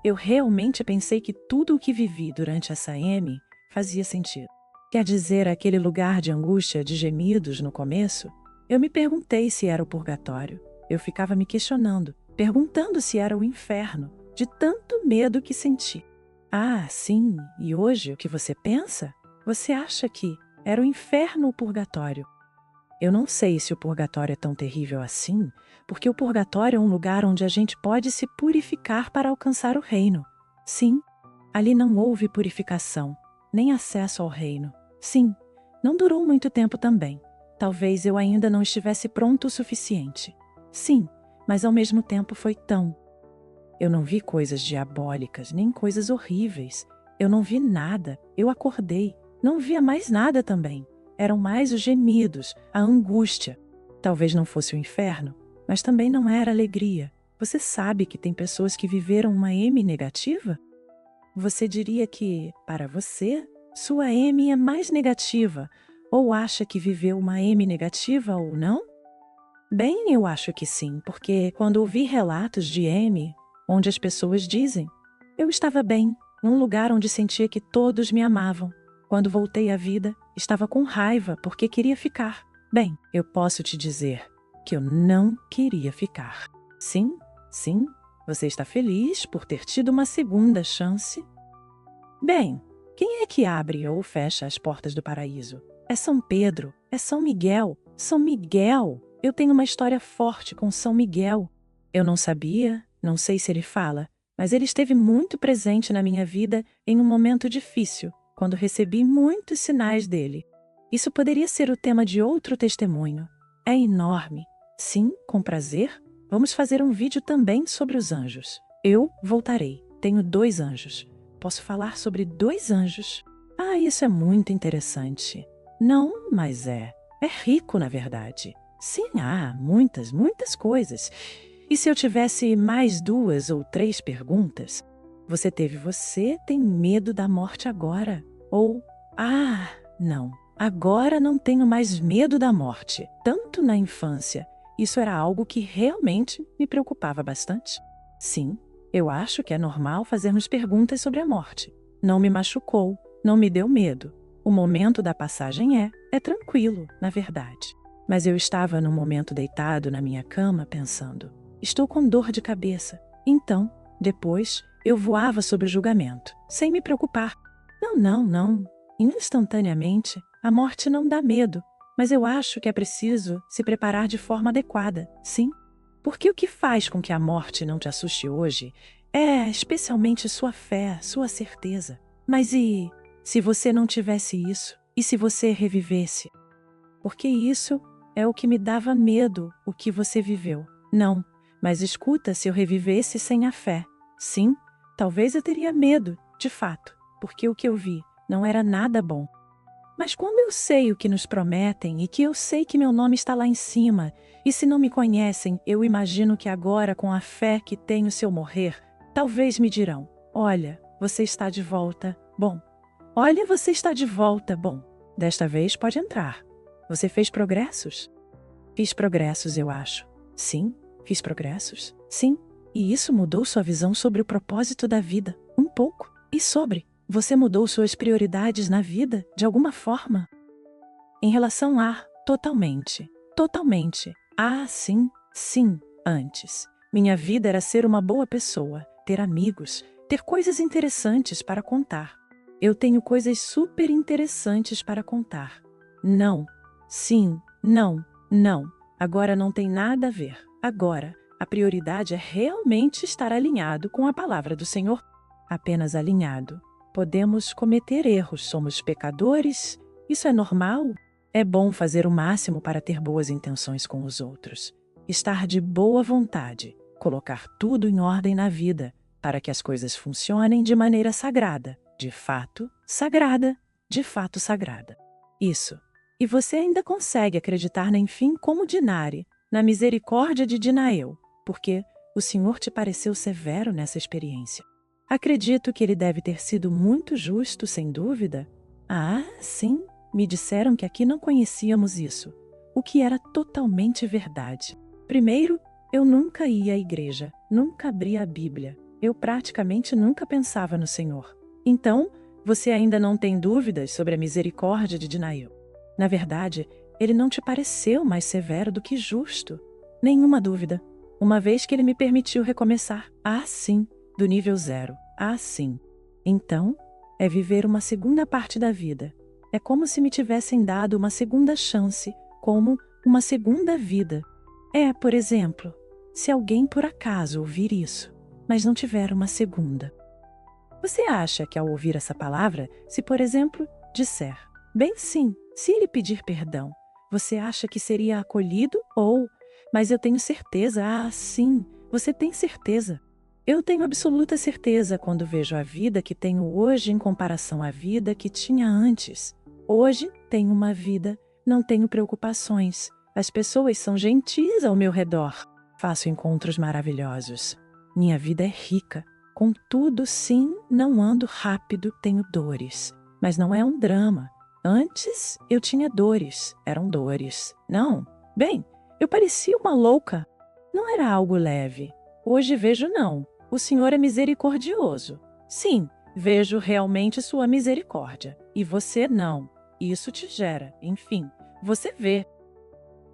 Eu realmente pensei que tudo o que vivi durante essa Amy fazia sentido. Quer dizer, aquele lugar de angústia, de gemidos no começo? Eu me perguntei se era o purgatório. Eu ficava me questionando, perguntando se era o inferno, de tanto medo que senti. Ah, sim, e hoje o que você pensa? Você acha que era o inferno ou o purgatório? Eu não sei se o purgatório é tão terrível assim, porque o purgatório é um lugar onde a gente pode se purificar para alcançar o reino. Sim, ali não houve purificação, nem acesso ao reino. Sim, não durou muito tempo também. Talvez eu ainda não estivesse pronto o suficiente. Sim, mas ao mesmo tempo foi tão. Eu não vi coisas diabólicas, nem coisas horríveis. Eu não vi nada. Eu acordei. Não via mais nada também. Eram mais os gemidos, a angústia. Talvez não fosse o inferno, mas também não era alegria. Você sabe que tem pessoas que viveram uma M negativa? Você diria que, para você, sua M é mais negativa, ou acha que viveu uma M negativa ou não? Bem, eu acho que sim, porque quando ouvi relatos de M, onde as pessoas dizem, eu estava bem, num lugar onde sentia que todos me amavam. Quando voltei à vida, estava com raiva porque queria ficar. Bem, eu posso te dizer que eu não queria ficar. Sim, sim, você está feliz por ter tido uma segunda chance? Bem, quem é que abre ou fecha as portas do paraíso? É São Pedro? É São Miguel? São Miguel! Eu tenho uma história forte com São Miguel. Eu não sabia, não sei se ele fala, mas ele esteve muito presente na minha vida em um momento difícil, quando recebi muitos sinais dele. Isso poderia ser o tema de outro testemunho. É enorme. Sim, com prazer. Vamos fazer um vídeo também sobre os anjos. Eu voltarei. Tenho 2 anjos. Posso falar sobre 2 anjos? Ah, isso é muito interessante. Não, mas é rico, na verdade. Sim, há muitas, muitas coisas. E se eu tivesse mais 2 ou 3 perguntas? Você tem medo da morte agora? Ou, não, agora não tenho mais medo da morte. Tanto na infância. Isso era algo que realmente me preocupava bastante. Sim, eu acho que é normal fazermos perguntas sobre a morte. Não me machucou, não me deu medo. O momento da passagem é tranquilo, na verdade. Mas eu estava num momento deitado na minha cama pensando, estou com dor de cabeça. Então, depois, eu voava sobre o julgamento, sem me preocupar. Não. Instantaneamente, a morte não dá medo, mas eu acho que é preciso se preparar de forma adequada, sim. Porque o que faz com que a morte não te assuste hoje é especialmente sua fé, sua certeza. Mas e se você não tivesse isso? E se você revivesse? Porque isso é o que me dava medo, o que você viveu. Não, mas escuta, se eu revivesse sem a fé. Sim, talvez eu teria medo, de fato, porque o que eu vi não era nada bom. Mas como eu sei o que nos prometem e que eu sei que meu nome está lá em cima, e se não me conhecem, eu imagino que agora, com a fé que tenho se eu morrer, talvez me dirão: olha, você está de volta. Bom, olha, você está de volta. Bom, desta vez pode entrar. Você fez progressos? Fiz progressos, eu acho. Sim, fiz progressos. Sim, e isso mudou sua visão sobre o propósito da vida, um pouco. E sobre, você mudou suas prioridades na vida, de alguma forma? Em relação a, totalmente, totalmente. Ah, sim, sim, antes. Minha vida era ser uma boa pessoa, ter amigos, ter coisas interessantes para contar. Eu tenho coisas super interessantes para contar. Não, sim, não, não. Agora não tem nada a ver. Agora, a prioridade é realmente estar alinhado com a palavra do Senhor. Apenas alinhado. Podemos cometer erros, somos pecadores. Isso é normal. É bom fazer o máximo para ter boas intenções com os outros. Estar de boa vontade, colocar tudo em ordem na vida, para que as coisas funcionem de maneira sagrada, de fato sagrada, de fato sagrada. Isso. E você ainda consegue acreditar na enfim como Dinari, na misericórdia de Dinael, porque o Senhor te pareceu severo nessa experiência. Acredito que ele deve ter sido muito justo, sem dúvida. Ah, sim, me disseram que aqui não conhecíamos isso, o que era totalmente verdade. Primeiro, eu nunca ia à igreja, nunca abria a Bíblia. Eu praticamente nunca pensava no Senhor. Então, você ainda não tem dúvidas sobre a misericórdia de Dinael. Na verdade, ele não te pareceu mais severo do que justo. Nenhuma dúvida. Uma vez que ele me permitiu recomeçar. Ah, sim, do nível 0. Ah, sim. Então, é viver uma segunda parte da vida. É como se me tivessem dado uma segunda chance, como uma segunda vida. Por exemplo, se alguém por acaso ouvir isso, mas não tiver uma segunda. Você acha que ao ouvir essa palavra, se por exemplo, disser, bem sim, se ele pedir perdão, você acha que seria acolhido ou, mas eu tenho certeza, ah sim, você tem certeza. Eu tenho absoluta certeza quando vejo a vida que tenho hoje em comparação à vida que tinha antes. Hoje tenho uma vida, não tenho preocupações. As pessoas são gentis ao meu redor. Faço encontros maravilhosos. Minha vida é rica. Contudo, sim, não ando rápido, tenho dores. Mas não é um drama. Antes eu tinha dores, eram dores. Não, bem, eu parecia uma louca. Não era algo leve. Hoje vejo não. O Senhor é misericordioso. Sim, vejo realmente sua misericórdia. E você não. Isso te gera, enfim, você vê.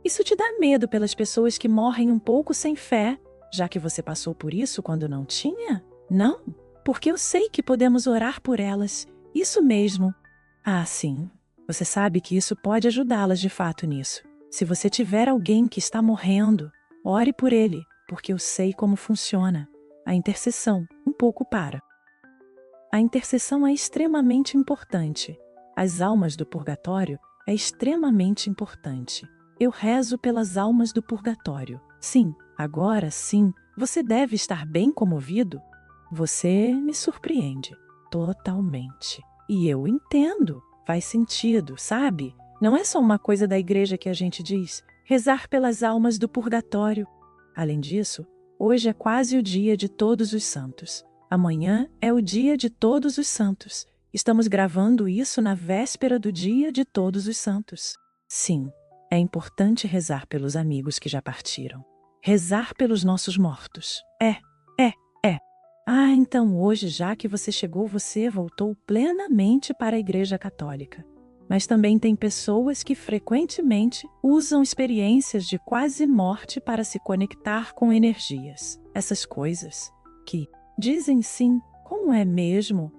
Isso te dá medo pelas pessoas que morrem um pouco sem fé, já que você passou por isso quando não tinha? Não, porque eu sei que podemos orar por elas. Isso mesmo. Ah, sim. Você sabe que isso pode ajudá-las de fato nisso. Se você tiver alguém que está morrendo, ore por ele, porque eu sei como funciona. A intercessão, um pouco para. A intercessão é extremamente importante. As almas do purgatório é extremamente importante. Eu rezo pelas almas do purgatório. Sim, agora sim, você deve estar bem comovido. Você me surpreende. Totalmente. E eu entendo. Faz sentido, sabe? Não é só uma coisa da igreja que a gente diz. Rezar pelas almas do purgatório. Além disso, hoje é quase o dia de Todos os Santos. Amanhã é o dia de Todos os Santos. Estamos gravando isso na véspera do dia de Todos os Santos. Sim, é importante rezar pelos amigos que já partiram. Rezar pelos nossos mortos. É. Ah, então hoje, já que você chegou, você voltou plenamente para a Igreja Católica. Mas também tem pessoas que frequentemente usam experiências de quase morte para se conectar com energias. Essas coisas que dizem sim, como é mesmo?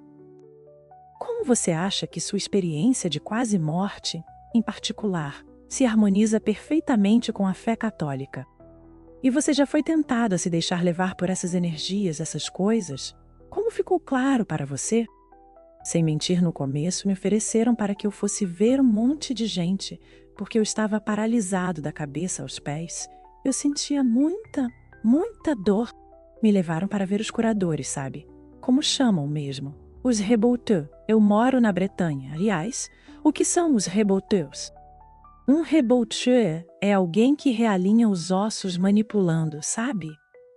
Como você acha que sua experiência de quase morte, em particular, se harmoniza perfeitamente com a fé católica? E você já foi tentado a se deixar levar por essas energias, essas coisas? Como ficou claro para você? Sem mentir, no começo me ofereceram para que eu fosse ver um monte de gente, porque eu estava paralisado da cabeça aos pés. Eu sentia muita dor. Me levaram para ver os curadores, sabe? Como chamam mesmo? Os reboutés. Eu moro na Bretanha. Aliás, O que são os reboteurs? Um reboteur é alguém que realinha os ossos manipulando, sabe?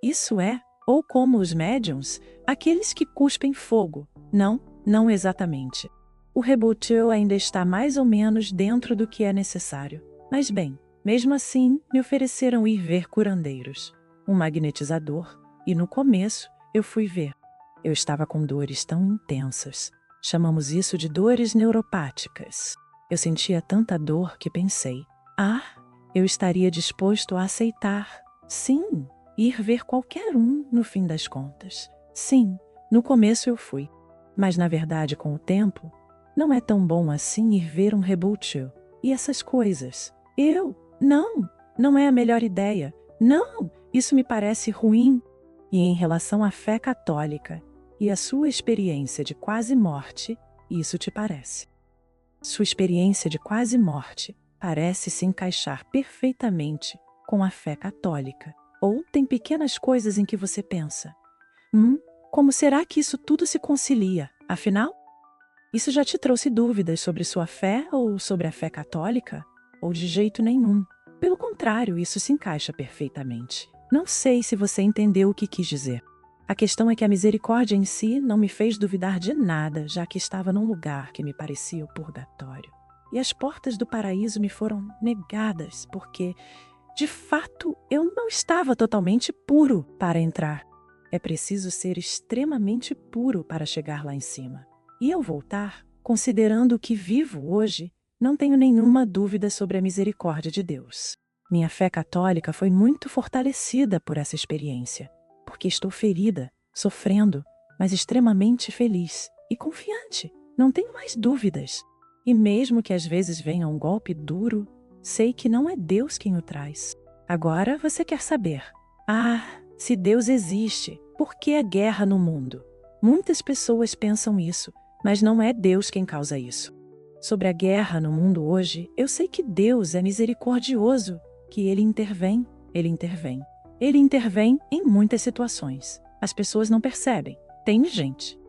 Isso é, ou como os médiums, aqueles que cuspem fogo. Não, não exatamente. O reboteur ainda está mais ou menos dentro do que é necessário. Mas bem, mesmo assim, me ofereceram ir ver curandeiros, um magnetizador, e no começo eu fui ver. Eu estava com dores tão intensas. Chamamos isso de dores neuropáticas. Eu sentia tanta dor que pensei, eu estaria disposto a aceitar, sim, ir ver qualquer um no fim das contas. Sim, no começo eu fui. Mas na verdade, com o tempo, não é tão bom assim ir ver um reboteur e essas coisas. Não é a melhor ideia. Não, isso me parece ruim. E em relação à fé católica e à sua experiência de quase morte, isso te parece. Sua experiência de quase morte parece se encaixar perfeitamente com a fé católica. Ou tem pequenas coisas em que você pensa, como será que isso tudo se concilia? Afinal, isso já te trouxe dúvidas sobre sua fé ou sobre a fé católica? Ou de jeito nenhum? Pelo contrário, isso se encaixa perfeitamente. Não sei se você entendeu o que quis dizer. A questão é que a misericórdia em si não me fez duvidar de nada, já que estava num lugar que me parecia o purgatório. E as portas do paraíso me foram negadas, porque, de fato, eu não estava totalmente puro para entrar. É preciso ser extremamente puro para chegar lá em cima. E ao voltar, considerando o que vivo hoje, não tenho nenhuma dúvida sobre a misericórdia de Deus. Minha fé católica foi muito fortalecida por essa experiência, porque estou ferida, sofrendo, mas extremamente feliz e confiante. Não tenho mais dúvidas. E mesmo que às vezes venha um golpe duro, sei que não é Deus quem o traz. Agora você quer saber, se Deus existe, por que a guerra no mundo? Muitas pessoas pensam isso, mas não é Deus quem causa isso. Sobre a guerra no mundo hoje, eu sei que Deus é misericordioso, que Ele intervém. Ele intervém em muitas situações. As pessoas não percebem. Tem gente.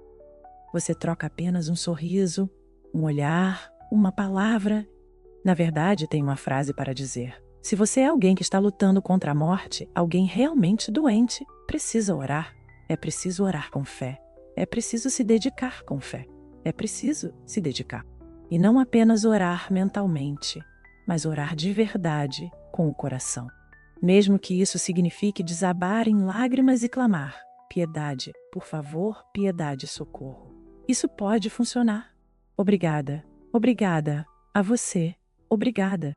Você troca apenas um sorriso, um olhar, uma palavra. Na verdade, tem uma frase para dizer. Se você é alguém que está lutando contra a morte, alguém realmente doente, precisa orar. É preciso orar com fé. É preciso se dedicar com fé. É preciso se dedicar. E não apenas orar mentalmente, mas orar de verdade com o coração. Mesmo que isso signifique desabar em lágrimas e clamar, piedade, por favor, piedade, socorro. Isso pode funcionar. Obrigada, obrigada, a você, obrigada.